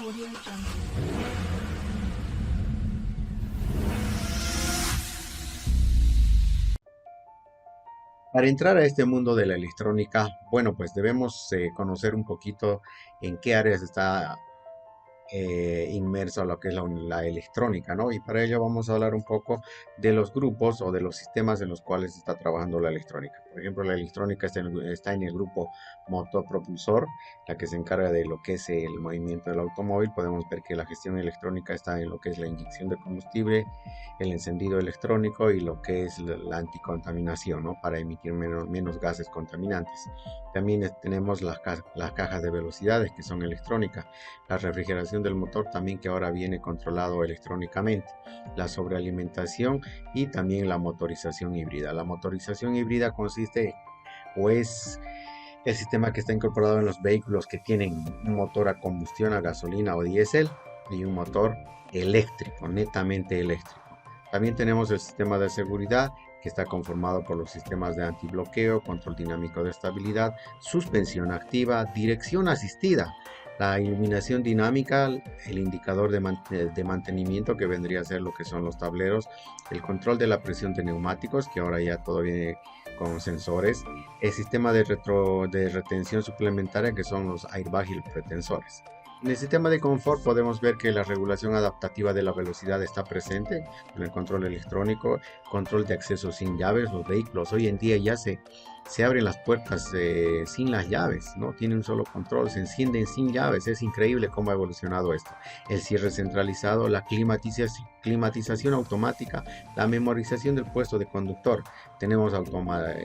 Audio Jungle. Para entrar a este mundo de la electrónica, bueno, pues debemos conocer un poquito en qué áreas está inmerso a lo que es la electrónica, ¿no? Y para ello vamos a hablar un poco de los grupos o de los sistemas en los cuales está trabajando la electrónica. Por ejemplo, la electrónica está en el grupo motopropulsor, la que se encarga de lo que es el movimiento del automóvil. Podemos ver que la gestión electrónica está en lo que es la inyección de combustible, el encendido electrónico y lo que es la anticontaminación, ¿no? Para emitir menos gases contaminantes. También tenemos las cajas de velocidades que son electrónicas, la refrigeración del motor también que ahora viene controlado electrónicamente, la sobrealimentación y también la motorización híbrida. La motorización híbrida consiste o es el sistema que está incorporado en los vehículos que tienen un motor a combustión a gasolina o diésel y un motor eléctrico, netamente eléctrico. También tenemos el sistema de seguridad que está conformado por los sistemas de antibloqueo, control dinámico de estabilidad, suspensión activa, dirección asistida, la iluminación dinámica, el indicador de mantenimiento que vendría a ser lo que son los tableros, el control de la presión de neumáticos, que ahora ya todo viene con sensores, el sistema de retención suplementaria que son los airbag y los pretensores. En el sistema de confort podemos ver que la regulación adaptativa de la velocidad está presente en el control electrónico, control de acceso sin llaves. Los vehículos hoy en día ya se abren las puertas sin las llaves, ¿no? Tienen un solo control, se encienden sin llaves. Es increíble cómo ha evolucionado esto. El cierre centralizado, la climatización automática, la memorización del puesto de conductor. Tenemos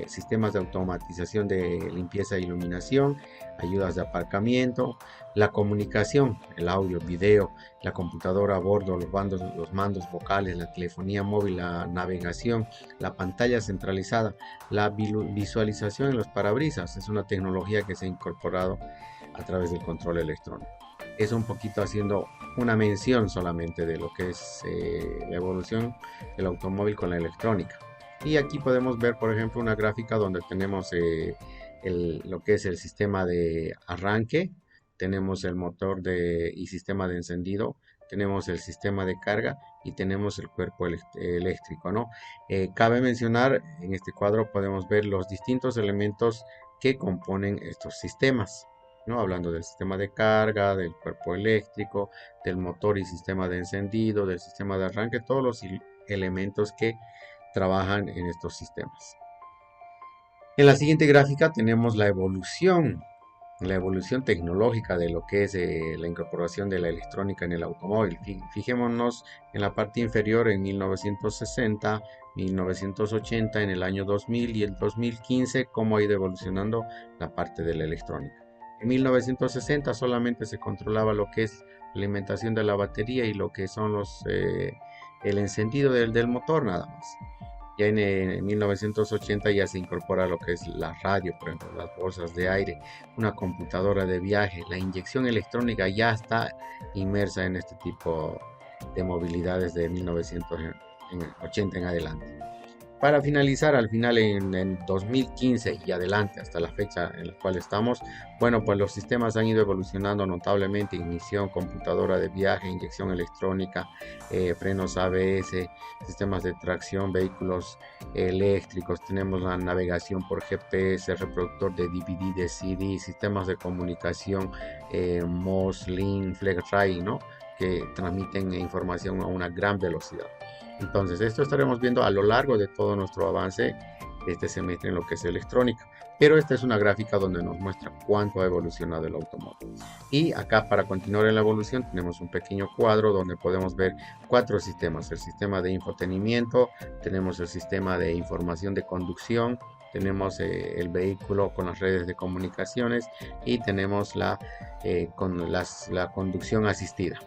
sistemas de automatización de limpieza e iluminación, ayudas de aparcamiento, la comunicación, el audio, video, la computadora a bordo, los mandos vocales, la telefonía móvil, la navegación, la pantalla centralizada, la visualización en los parabrisas. Es una tecnología que se ha incorporado a través del control electrónico. Es un poquito haciendo una mención solamente de lo que es la evolución del automóvil con la electrónica. Y aquí podemos ver, por ejemplo, una gráfica donde tenemos lo que es el sistema de arranque, tenemos el motor y sistema de encendido, tenemos el sistema de carga y tenemos el cuerpo eléctrico, ¿no? Cabe mencionar, en este cuadro podemos ver los distintos elementos que componen estos sistemas, ¿no? Hablando del sistema de carga, del cuerpo eléctrico, del motor y sistema de encendido, del sistema de arranque, todos los elementos que trabajan en estos sistemas. En la siguiente gráfica tenemos la evolución tecnológica de lo que es la incorporación de la electrónica en el automóvil. Fijémonos en la parte inferior en 1960, 1980, en el año 2000 y el 2015, cómo ha ido evolucionando la parte de la electrónica. En 1960 solamente se controlaba lo que es la alimentación de la batería y lo que son el encendido del motor nada más. Ya en 1980 ya se incorpora lo que es la radio, por ejemplo, las bolsas de aire, una computadora de viaje. La inyección electrónica ya está inmersa en este tipo de movilidades de 1980 en adelante. Para finalizar, al final en 2015 y adelante, hasta la fecha en la cual estamos, bueno, pues los sistemas han ido evolucionando notablemente: ignición, computadora de viaje, inyección electrónica, frenos ABS, sistemas de tracción, vehículos eléctricos, tenemos la navegación por GPS, reproductor de DVD, de CD, sistemas de comunicación, MOS, Link, FlexRay, ¿no? Que transmiten información a una gran velocidad. Entonces, esto estaremos viendo a lo largo de todo nuestro avance este semestre en lo que es electrónica. Pero esta es una gráfica donde nos muestra cuánto ha evolucionado el automóvil. Y acá, para continuar en la evolución, tenemos un pequeño cuadro donde podemos ver 4 sistemas: el sistema de infotenimiento, tenemos el sistema de información de conducción, tenemos el vehículo con las redes de comunicaciones y tenemos la conducción asistida.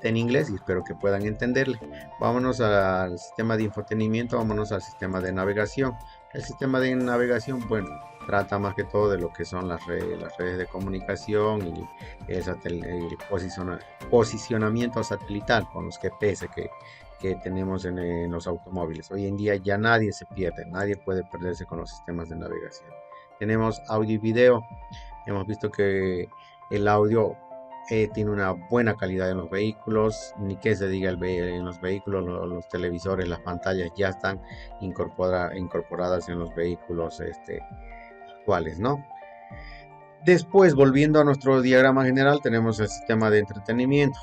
En inglés y espero que puedan entenderle. Vámonos al sistema de infotenimiento, vámonos al sistema de navegación. El sistema de navegación, bueno, trata más que todo de lo que son las redes de comunicación y el posicionamiento satelital con los GPS que tenemos en los automóviles. Hoy en día ya nadie se pierde, nadie puede perderse con los sistemas de navegación. Tenemos audio y video. Hemos visto que el audio tiene una buena calidad en los vehículos, ni que se diga en los vehículos, los televisores, las pantallas ya están incorporadas en los vehículos actuales, ¿no? Después, volviendo a nuestro diagrama general, tenemos el sistema de entretenimiento,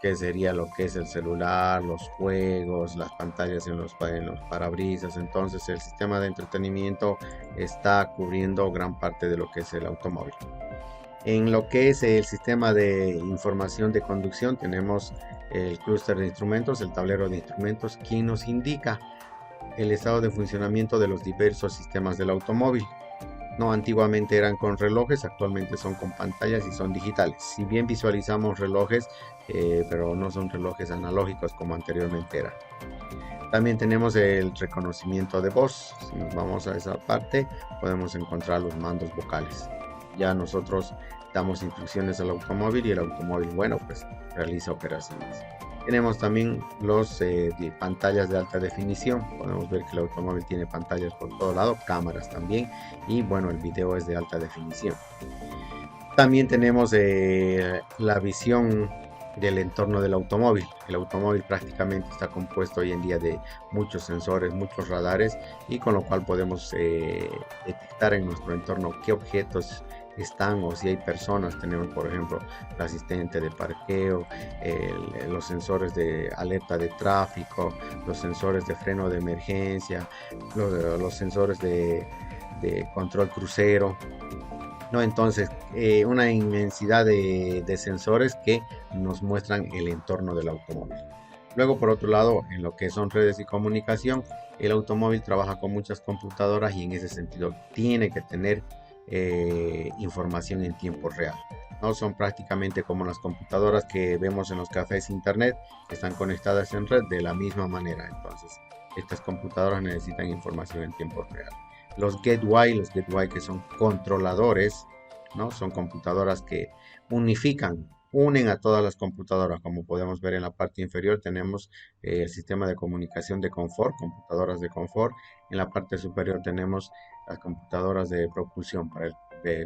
que sería lo que es el celular, los juegos, las pantallas en los parabrisas. Entonces, el sistema de entretenimiento está cubriendo gran parte de lo que es el automóvil. En lo que es el sistema de información de conducción, tenemos el clúster de instrumentos, el tablero de instrumentos, quien nos indica el estado de funcionamiento de los diversos sistemas del automóvil. No, antiguamente eran con relojes, actualmente son con pantallas y son digitales. Si bien visualizamos relojes, pero no son relojes analógicos como anteriormente era. También tenemos el reconocimiento de voz. Si nos vamos a esa parte, podemos encontrar los mandos vocales. Ya nosotros damos instrucciones al automóvil y el automóvil, bueno, pues realiza operaciones. Tenemos también los pantallas de alta definición. Podemos ver que el automóvil tiene pantallas por todo lado, cámaras también, y bueno, el video es de alta definición. También tenemos la visión del entorno del automóvil. El automóvil prácticamente está compuesto hoy en día de muchos sensores, muchos radares, y con lo cual podemos detectar en nuestro entorno qué objetos están o si hay personas. Tenemos, por ejemplo, el asistente de parqueo, los sensores de alerta de tráfico, los sensores de freno de emergencia, los sensores de control crucero, ¿no? Entonces, una inmensidad de sensores que nos muestran el entorno del automóvil. Luego, por otro lado, en lo que son redes y comunicación, el automóvil trabaja con muchas computadoras y en ese sentido tiene que tener información en tiempo real. No son prácticamente como las computadoras que vemos en los cafés internet, que están conectadas en red de la misma manera. Entonces, estas computadoras necesitan información en tiempo real. Los gateway que son controladores, ¿no? Son computadoras que unen a todas las computadoras. Como podemos ver en la parte inferior, tenemos el sistema de comunicación de confort, computadoras de confort. En la parte superior tenemos las computadoras de propulsión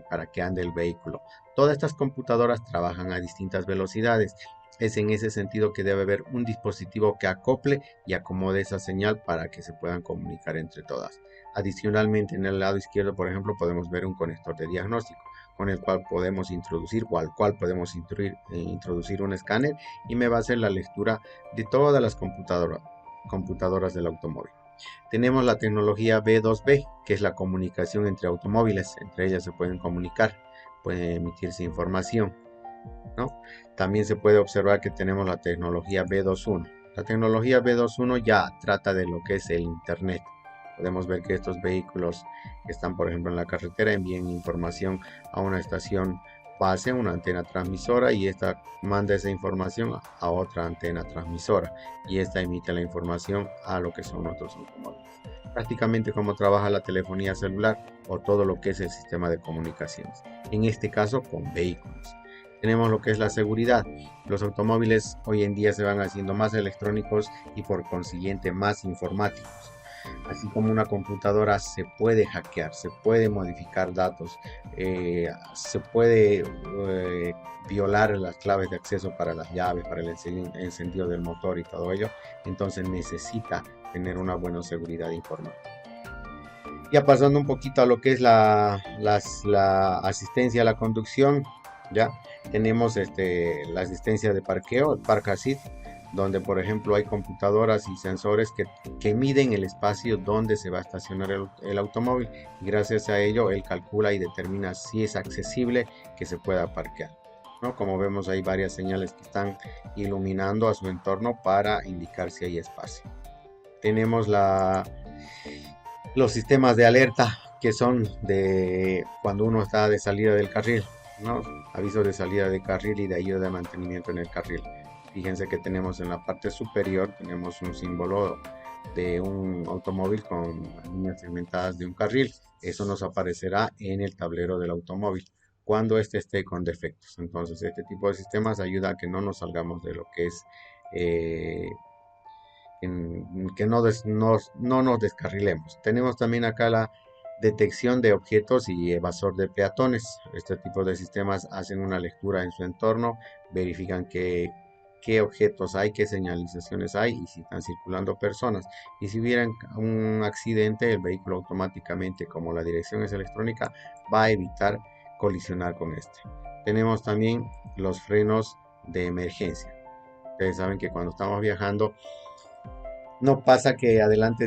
para que ande el vehículo. Todas estas computadoras trabajan a distintas velocidades. Es en ese sentido que debe haber un dispositivo que acople y acomode esa señal para que se puedan comunicar entre todas. Adicionalmente, en el lado izquierdo, por ejemplo, podemos ver un conector de diagnóstico con el cual podemos introducir o al cual podemos introducir un escáner y me va a hacer la lectura de todas las computadoras del automóvil. Tenemos la tecnología B2B, que es la comunicación entre automóviles. Entre ellas se pueden comunicar, puede emitirse información, ¿no? También se puede observar que tenemos la tecnología B2.1. La tecnología B2.1 ya trata de lo que es el Internet. Podemos ver que estos vehículos que están, por ejemplo, en la carretera envían información a una estación base, una antena transmisora, y esta manda esa información a otra antena transmisora y esta emite la información a lo que son nuestros automóviles. Prácticamente como trabaja la telefonía celular o todo lo que es el sistema de comunicaciones, en este caso con vehículos. Tenemos lo que es la seguridad. Los automóviles hoy en día se van haciendo más electrónicos y por consiguiente más informáticos. Así como una computadora se puede hackear, se puede modificar datos, se puede violar las claves de acceso para las llaves, para el encendido del motor y todo ello. Entonces necesita tener una buena seguridad informática. Ya pasando un poquito a lo que es la asistencia a la conducción, ya tenemos la asistencia de parqueo, el Park Assist, donde por ejemplo hay computadoras y sensores que miden el espacio donde se va a estacionar el automóvil y gracias a ello él calcula y determina si es accesible que se pueda parquear, ¿no? Como vemos hay varias señales que están iluminando a su entorno para indicar si hay espacio. Tenemos los sistemas de alerta que son de cuando uno está de salida del carril, ¿no? Aviso de salida de carril y de ayuda de mantenimiento en el carril. Fíjense que tenemos en la parte superior, tenemos un símbolo de un automóvil con líneas segmentadas de un carril. Eso nos aparecerá en el tablero del automóvil cuando éste esté con defectos. Entonces, este tipo de sistemas ayuda a que no nos salgamos de lo que es, que no nos descarrilemos. Tenemos también acá detección de objetos y evasor de peatones. Este tipo de sistemas hacen una lectura en su entorno, verifican qué objetos hay, qué señalizaciones hay y si están circulando personas. Y si hubiera un accidente, el vehículo automáticamente, como la dirección es electrónica, va a evitar colisionar con este. Tenemos también los frenos de emergencia. Ustedes saben que cuando estamos viajando, no pasa que adelante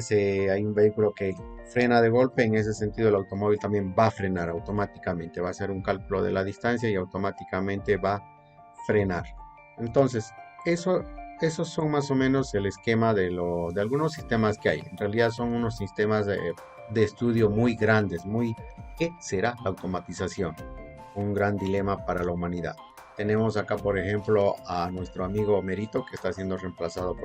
hay un vehículo que frena de golpe. En ese sentido el automóvil también va a frenar automáticamente, va a hacer un cálculo de la distancia y automáticamente va a frenar. Entonces, esos son más o menos el esquema de algunos sistemas que hay. En realidad son unos sistemas de estudio muy grandes, ¿qué será la automatización? Un gran dilema para la humanidad. Tenemos acá, por ejemplo, a nuestro amigo Merito, que está siendo reemplazado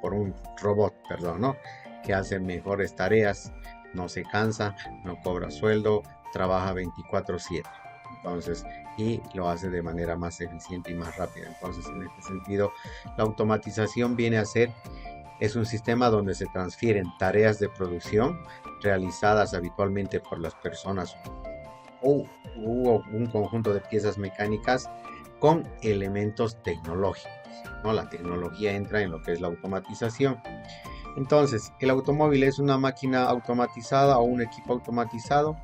por un robot, perdón, ¿no? Que hace mejores tareas, no se cansa, no cobra sueldo, trabaja 24/7. Entonces, y lo hace de manera más eficiente y más rápida. Entonces, en este sentido, la automatización viene a ser, es un sistema donde se transfieren tareas de producción realizadas habitualmente por las personas o un conjunto de piezas mecánicas con elementos tecnológicos, ¿no? La tecnología entra en lo que es la automatización. Entonces, ¿el automóvil es una máquina automatizada o un equipo automatizado?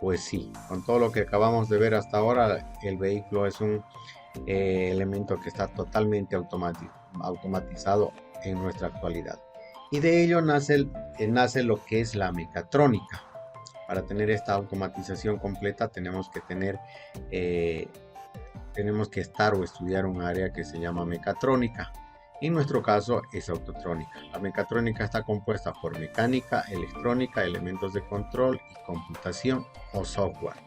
Pues sí, con todo lo que acabamos de ver hasta ahora, el vehículo es un elemento que está totalmente automatizado en nuestra actualidad. Y de ello nace lo que es la mecatrónica. Para tener esta automatización completa eh, tenemos que estar o estudiar un área que se llama mecatrónica. En nuestro caso es autotrónica. La mecatrónica está compuesta por mecánica, electrónica, elementos de control y computación o software.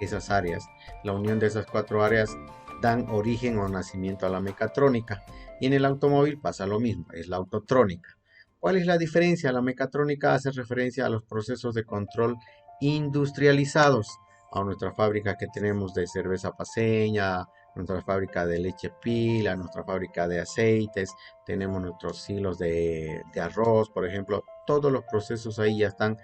Esas áreas, la unión de esas cuatro áreas dan origen o nacimiento a la mecatrónica. Y en el automóvil pasa lo mismo, es la autotrónica. ¿Cuál es la diferencia? La mecatrónica hace referencia a los procesos de control industrializados, a nuestra fábrica que tenemos de cerveza paseña, nuestra fábrica de leche pila, nuestra fábrica de aceites, tenemos nuestros silos de arroz, por ejemplo, todos los procesos ahí ya están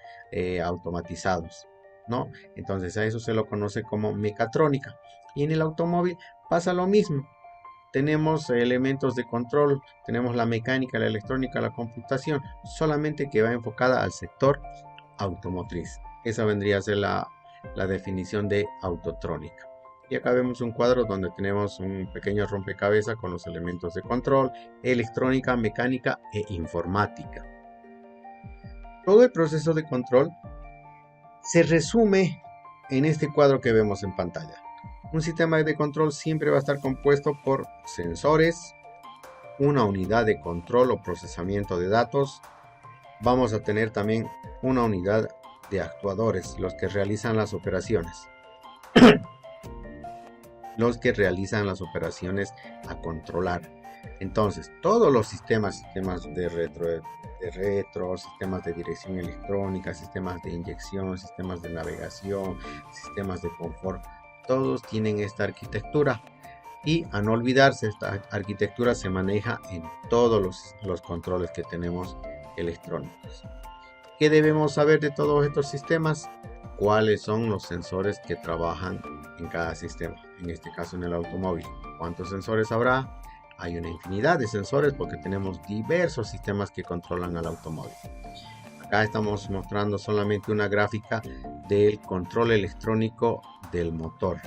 automatizados, ¿no? Entonces a eso se lo conoce como mecatrónica. Y en el automóvil pasa lo mismo. Tenemos elementos de control, tenemos la mecánica, la electrónica, la computación, solamente que va enfocada al sector automotriz. Esa vendría a ser la definición de autotrónica. Y acá vemos un cuadro donde tenemos un pequeño rompecabezas con los elementos de control, electrónica, mecánica e informática. Todo el proceso de control se resume en este cuadro que vemos en pantalla. Un sistema de control siempre va a estar compuesto por sensores, una unidad de control o procesamiento de datos. Vamos a tener también una unidad de actuadores, los que realizan las operaciones. Los que realizan las operaciones a controlar. Entonces, todos los sistemas de retro, sistemas de dirección electrónica, sistemas de inyección, sistemas de navegación, sistemas de confort, todos tienen esta arquitectura. Y a no olvidarse, esta arquitectura se maneja en todos los controles que tenemos electrónicos. ¿Qué debemos saber de todos estos sistemas? ¿Cuáles son los sensores que trabajan en cada sistema? En este caso en el automóvil. ¿Cuántos sensores habrá? Hay una infinidad de sensores porque tenemos diversos sistemas que controlan al automóvil. Acá estamos mostrando solamente una gráfica del control electrónico del motor.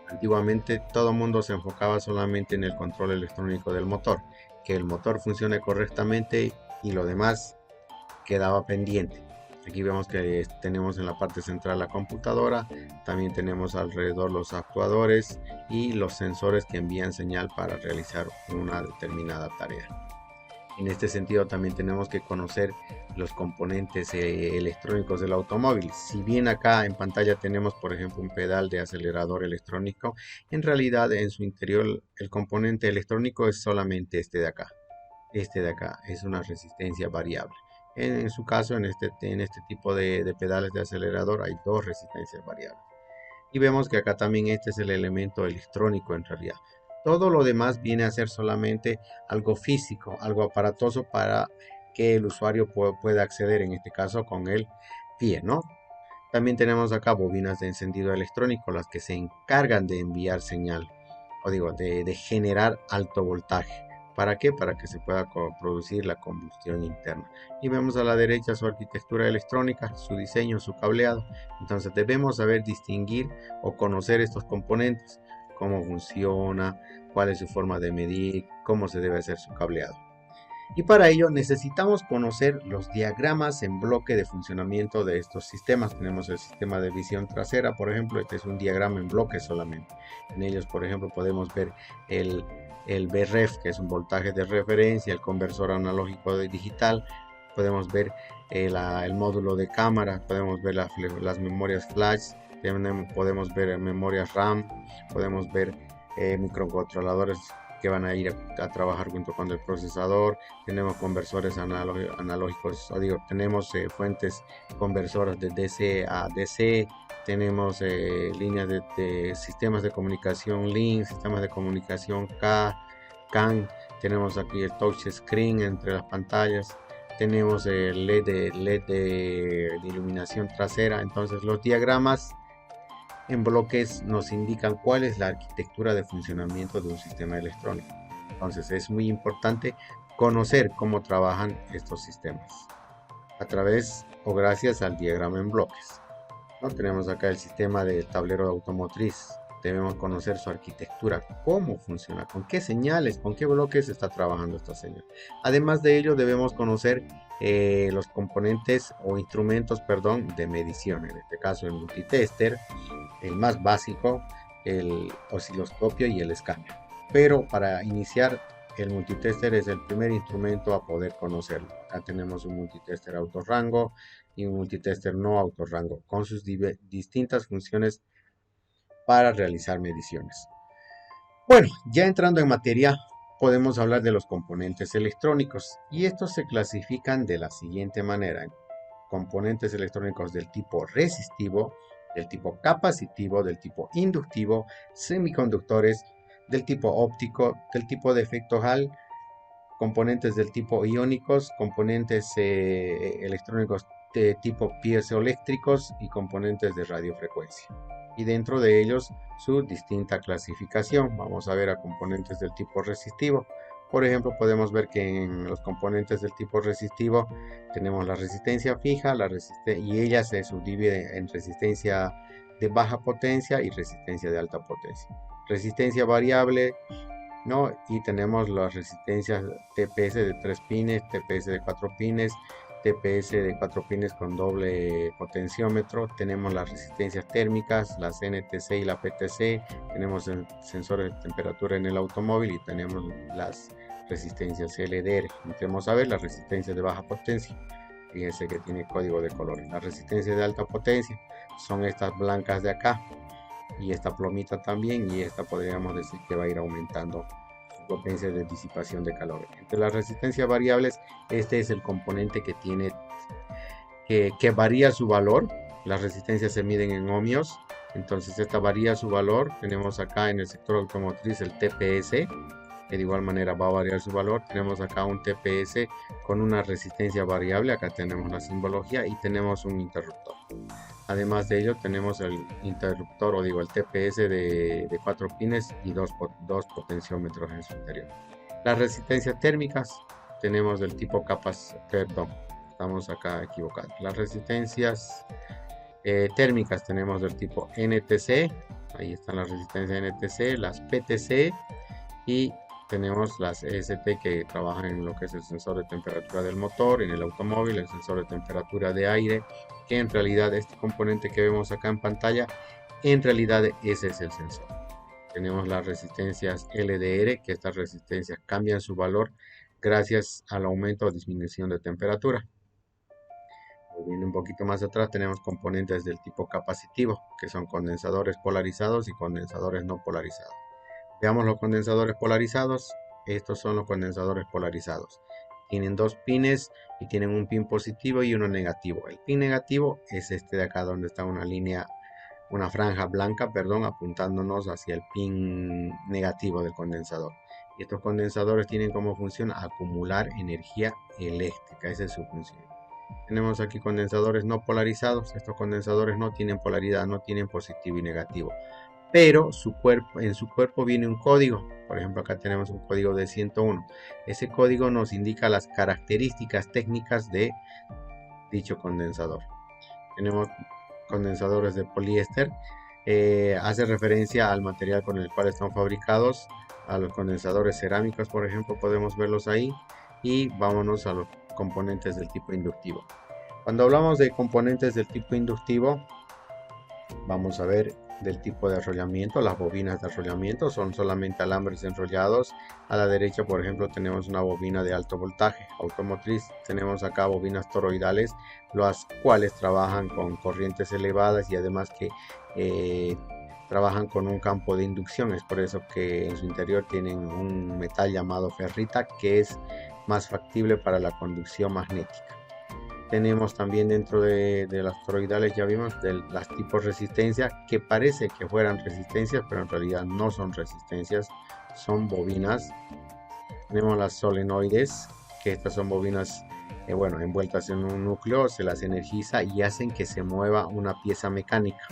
Antiguamente todo el mundo se enfocaba solamente en el control electrónico del motor, que el motor funcione correctamente y lo demás quedaba pendiente. Aquí vemos que tenemos en la parte central la computadora, también tenemos alrededor los actuadores y los sensores que envían señal para realizar una determinada tarea. En este sentido también tenemos que conocer los componentes electrónicos del automóvil. Si bien acá en pantalla tenemos por ejemplo un pedal de acelerador electrónico, en realidad en su interior el componente electrónico es solamente este de acá. Este de acá es una resistencia variable. En su caso, en este tipo de pedales de acelerador hay dos resistencias variables. Y vemos que acá también este es el elemento electrónico en realidad. Todo lo demás viene a ser solamente algo físico, algo aparatoso para que el usuario pueda acceder, en este caso con el pie, ¿no? También tenemos acá bobinas de encendido electrónico, las que se encargan de enviar señal, o digo, de generar alto voltaje. ¿Para qué? Para que se pueda producir la combustión interna. Y vemos a la derecha su arquitectura electrónica, su diseño, su cableado. Entonces debemos saber distinguir o conocer estos componentes, cómo funciona, cuál es su forma de medir, cómo se debe hacer su cableado. Y para ello necesitamos conocer los diagramas en bloque de funcionamiento de estos sistemas. Tenemos el sistema de visión trasera, por ejemplo, este es un diagrama en bloque solamente. En ellos, por ejemplo, podemos ver el VREF, que es un voltaje de referencia, el conversor analógico de digital, podemos ver el módulo de cámara, podemos ver las memorias flash, podemos ver memorias RAM, podemos ver microcontroladores que van a ir a trabajar junto con el procesador. Tenemos conversores analógicos, o digo, tenemos fuentes conversoras de DC a DC, tenemos líneas de sistemas de comunicación LIN, sistemas de comunicación CAN, tenemos aquí el touch screen entre las pantallas, tenemos el LED de iluminación trasera. Entonces los diagramas en bloques nos indican cuál es la arquitectura de funcionamiento de un sistema electrónico. Entonces es muy importante conocer cómo trabajan estos sistemas a través o gracias al diagrama en bloques. ¿No? Tenemos acá el sistema de tablero automotriz. Debemos conocer su arquitectura, cómo funciona, con qué señales, con qué bloques está trabajando esta señal. Además de ello, debemos conocer los componentes o instrumentos, perdón, de medición. En este caso, el multitester, el más básico, el osciloscopio y el escáner. Pero para iniciar, el multitester es el primer instrumento a poder conocerlo. Acá tenemos un multitester autorrango y un multitester no autorrango con sus distintas funciones para realizar mediciones. Bueno, ya entrando en materia, podemos hablar de los componentes electrónicos y estos se clasifican de la siguiente manera: componentes electrónicos del tipo resistivo, del tipo capacitivo, del tipo inductivo, semiconductores, del tipo óptico, del tipo de efecto Hall, componentes del tipo iónicos, componentes electrónicos de tipo piezoeléctricos y componentes de radiofrecuencia. Y dentro de ellos su distinta clasificación. Vamos a ver a componentes del tipo resistivo. Por ejemplo, podemos ver que en los componentes del tipo resistivo tenemos la resistencia fija, y ella se subdivide en resistencia de baja potencia y resistencia de alta potencia. Resistencia variable, ¿no? Y tenemos las resistencias TPS de 3 pines, TPS de 4 pines, TPS de 4 pines con doble potenciómetro. Tenemos las resistencias térmicas, las NTC y la PTC. Tenemos el sensor de temperatura en el automóvil y tenemos las resistencias LDR. Entremos a ver las resistencias de baja potencia. Fíjense que tiene código de colores. Las resistencias de alta potencia son estas blancas de acá, y esta plomita también, y esta podríamos decir que va a ir aumentando su potencia de disipación de calor. Entre las resistencias variables, este es el componente que tiene que varía su valor. Las resistencias se miden en ohmios, entonces esta varía su valor. Tenemos acá en el sector automotriz el TPS, que de igual manera va a variar su valor. Tenemos acá un TPS con una resistencia variable, acá tenemos la simbología y tenemos un interruptor. Además de ello tenemos el interruptor, o digo el TPS de 4 pines y dos potenciómetros en su interior. Las resistencias térmicas tenemos del tipo perdón, estamos acá equivocados. Las resistencias térmicas tenemos del tipo NTC, ahí están las resistencias NTC, las PTC, y tenemos las EST que trabajan en lo que es el sensor de temperatura del motor, en el automóvil, el sensor de temperatura de aire, que en realidad este componente que vemos acá en pantalla, en realidad ese es el sensor. Tenemos las resistencias LDR, que estas resistencias cambian su valor gracias al aumento o disminución de temperatura. Volviendo un poquito más atrás, tenemos componentes del tipo capacitivo, que son condensadores polarizados y condensadores no polarizados. Veamos los condensadores polarizados. Estos son los condensadores polarizados. Tienen dos pines y tienen un pin positivo y uno negativo. El pin negativo es este de acá, donde está una franja blanca, perdón, apuntándonos hacia el pin negativo del condensador. Y estos condensadores tienen como función acumular energía eléctrica. Esa es su función. Tenemos aquí condensadores no polarizados. Estos condensadores no tienen polaridad, no tienen positivo y negativo. Pero en su cuerpo viene un código. Por ejemplo, acá tenemos un código de 101. Ese código nos indica las características técnicas de dicho condensador. Tenemos condensadores de poliéster. Hace referencia al material con el cual están fabricados. A los condensadores cerámicos, por ejemplo, podemos verlos ahí. Y vámonos a los componentes del tipo inductivo. Cuando hablamos de componentes del tipo inductivo, vamos a ver del tipo de enrollamiento. Las bobinas de enrollamiento son solamente alambres enrollados. A la derecha, por ejemplo, tenemos una bobina de alto voltaje automotriz. Tenemos acá bobinas toroidales, las cuales trabajan con corrientes elevadas y además que trabajan con un campo de inducción. Es por eso que en su interior tienen un metal llamado ferrita, que es más factible para la conducción magnética. Tenemos también dentro de las toroidales, ya vimos, de las tipos resistencia, que parece que fueran resistencias, pero en realidad no son resistencias, son bobinas. Tenemos las solenoides, que estas son bobinas, bueno, envueltas en un núcleo, se las energiza y hacen que se mueva una pieza mecánica.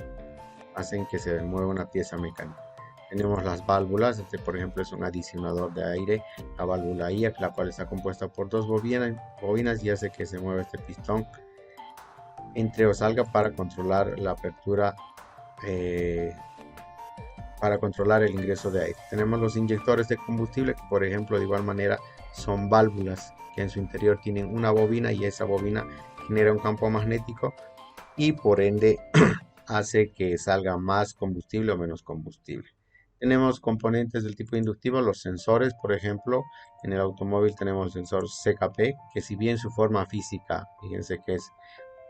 Tenemos las válvulas. Este, por ejemplo, es un adicionador de aire, la válvula IAC, la cual está compuesta por dos bobinas y hace que se mueva este pistón, entre o salga para controlar la apertura, para controlar el ingreso de aire. Tenemos los inyectores de combustible, que por ejemplo de igual manera son válvulas que en su interior tienen una bobina y esa bobina genera un campo magnético y por ende hace que salga más combustible o menos combustible. Tenemos componentes del tipo inductivo, los sensores, por ejemplo, en el automóvil tenemos el sensor CKP, que si bien su forma física, fíjense que es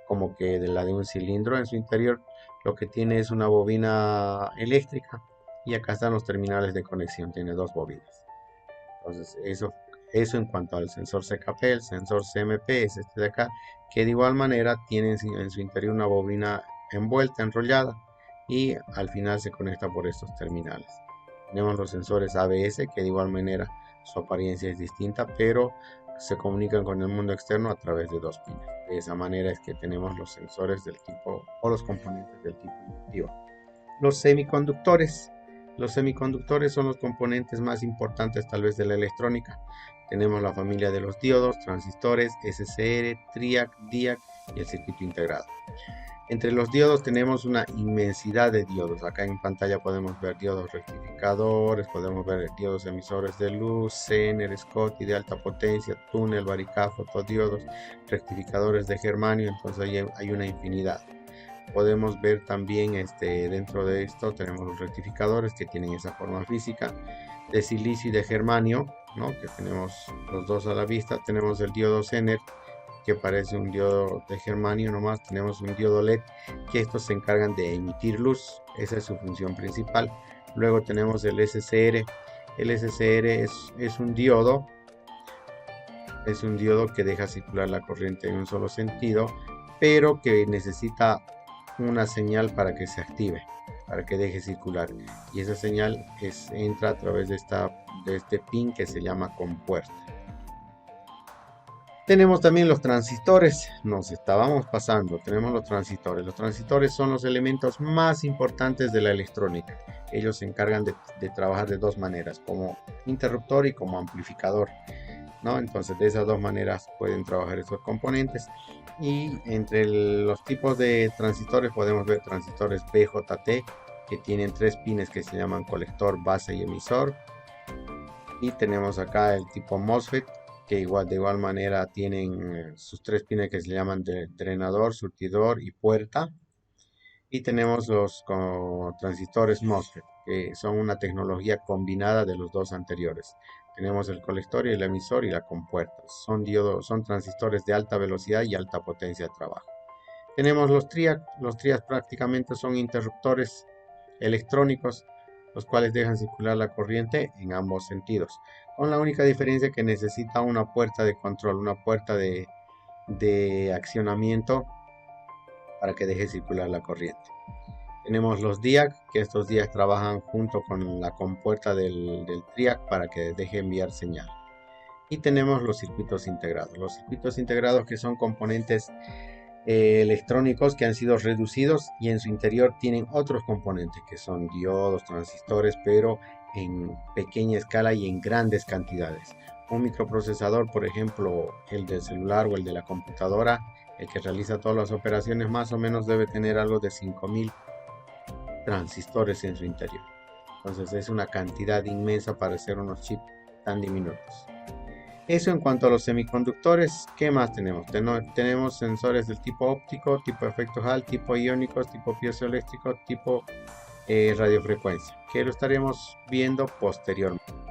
como que de la de un cilindro en su interior, lo que tiene es una bobina eléctrica y acá están los terminales de conexión, tiene dos bobinas. Entonces, eso en cuanto al sensor CKP. El sensor CMP es este de acá, que de igual manera tiene en su interior una bobina envuelta, enrollada, y al final se conecta por estos terminales. Tenemos los sensores ABS, que de igual manera su apariencia es distinta, pero se comunican con el mundo externo a través de dos pines. De esa manera es que tenemos los sensores del tipo o los componentes del tipo inductivo. Los semiconductores. Los semiconductores son los componentes más importantes tal vez de la electrónica. Tenemos la familia de los diodos, transistores, SCR, TRIAC, DIAC y el circuito integrado. Entre los diodos tenemos una inmensidad de diodos. Acá en pantalla podemos ver diodos rectificadores, podemos ver diodos emisores de luz, Zener, Schottky de alta potencia, túnel, varicap, fotodiodos, rectificadores de germanio. Entonces hay una infinidad. Podemos ver también dentro de esto tenemos los rectificadores que tienen esa forma física de silicio y de germanio, ¿no? Que tenemos los dos a la vista. Tenemos el diodo Zener, que parece un diodo de germanio nomás. Tenemos un diodo LED, que estos se encargan de emitir luz, esa es su función principal. Luego tenemos el SCR. El SCR es un diodo que deja circular la corriente en un solo sentido, pero que necesita una señal para que se active, para que deje circular, y esa señal entra a través de este pin que se llama compuerta. Tenemos también los transistores, nos estábamos pasando. Tenemos los transistores. Los transistores son los elementos más importantes de la electrónica. Ellos se encargan de trabajar de dos maneras, como interruptor y como amplificador, ¿no? Entonces de esas dos maneras pueden trabajar estos componentes. Y entre los tipos de transistores podemos ver transistores BJT, que tienen tres pines que se llaman colector, base y emisor. Y tenemos acá el tipo MOSFET, que de igual manera tienen sus tres pines que se llaman drenador, surtidor y puerta. Y tenemos los transistores MOSFET, que son una tecnología combinada de los dos anteriores. Tenemos el colector y el emisor y la compuerta. Son transistores de alta velocidad y alta potencia de trabajo. Tenemos los TRIAC. Los TRIAC prácticamente son interruptores electrónicos, los cuales dejan circular la corriente en ambos sentidos, con la única diferencia que necesita una puerta de control, una puerta de accionamiento para que deje circular la corriente. Tenemos los DIAC, que estos DIAC trabajan junto con la compuerta del TRIAC para que deje enviar señal. Y tenemos los circuitos integrados. Los circuitos integrados que son componentes electrónicos que han sido reducidos y en su interior tienen otros componentes que son diodos, transistores, pero en pequeña escala y en grandes cantidades. Un microprocesador, por ejemplo, el del celular o el de la computadora, el que realiza todas las operaciones, más o menos debe tener algo de 5000 transistores en su interior. Entonces es una cantidad inmensa para hacer unos chips tan diminutos. Eso en cuanto a los semiconductores. ¿Qué más tenemos? Tenemos sensores del tipo óptico, tipo efecto Hall, tipo iónicos, tipo piezoeléctrico, tipo radiofrecuencia, que lo estaremos viendo posteriormente.